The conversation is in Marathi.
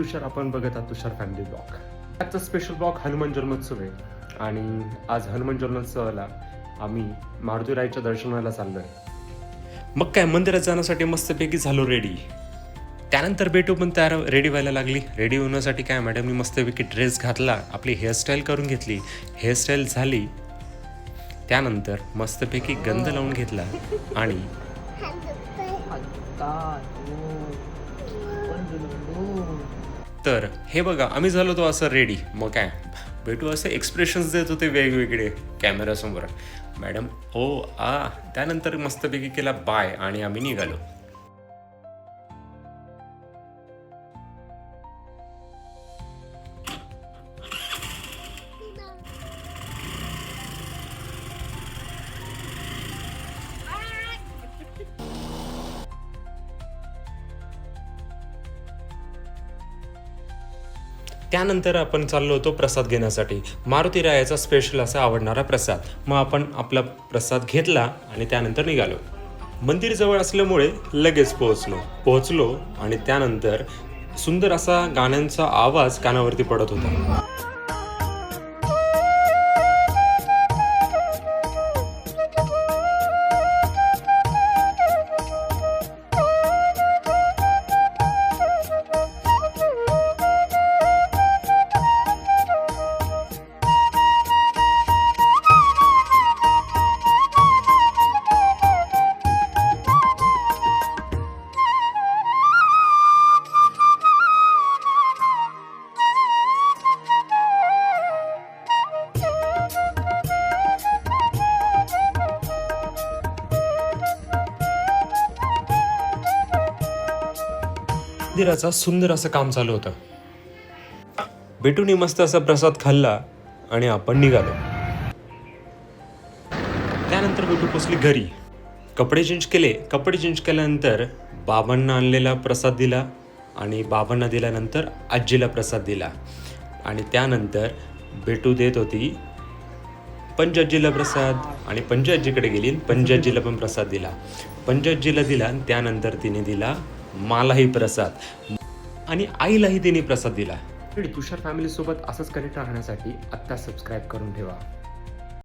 तुषार, आपण बघत आहात तुषार फॅमिली ब्लॉग. आजचा स्पेशल ब्लॉग हनुमान जन्मोत्सव आहे आणि आज हनुमान जन्मोत्सवाला आम्ही मारुतीरायाच्या दर्शनाला चाललोय. मग काय मंदिरात जाण्यासाठी मस्तपैकी झालो रेडी. त्यानंतर बेटू पण तयार रेडी व्हायला लागली. रेडी होण्यासाठी काय मॅडमनी मस्तपैकी ड्रेस घातला, आपली हेअरस्टाईल करून घेतली, हेअरस्टाईल झाली. त्यानंतर मस्तपैकी गंध लावून घेतला आणि तर हे बघा आम्ही झालो तो असं रेडी. मग काय बेटू असे एक्सप्रेशन्स देत होते वेगवेगळे कॅमेरासमोर. मॅडम ओ आ. त्यानंतर मस्तपैकी केला बाय आणि आम्ही निघालो. त्यानंतर आपण चाललो होतो प्रसाद घेण्यासाठी. मारुतीरायाचा स्पेशल असा आवडणारा प्रसाद. मग आपण आपला प्रसाद घेतला आणि त्यानंतर निघालो. मंदिर जवळ असल्यामुळे लगेच पोहोचलो आणि त्यानंतर सुंदर असा गाण्यांचा आवाज कानावरती पडत होता. मंदिराचा सुंदर असं काम चालू होतं. बेटूनी मस्त असा प्रसाद खाल्ला आणि आपण निघालो. त्यानंतर बेटू पोचली घरी. कपडे चेंज केल्यानंतर बाबांना आणलेला प्रसाद दिला आणि बाबांना दिल्यानंतर आजीला प्रसाद दिला आणि त्यानंतर बेटू देत होती पंजाजीला प्रसाद आणि पंजाजीकडे गेली. पंजाजीला पण प्रसाद दिला. पंजाजीला दिला आणि त्यानंतर तिने दिला मलाही प्रसाद आणि आईलाही तिने प्रसाद दिला. तुषार फॅमिली सोबत असंच कनेक्ट राहण्यासाठी आत्ता सबस्क्राईब करून ठेवा.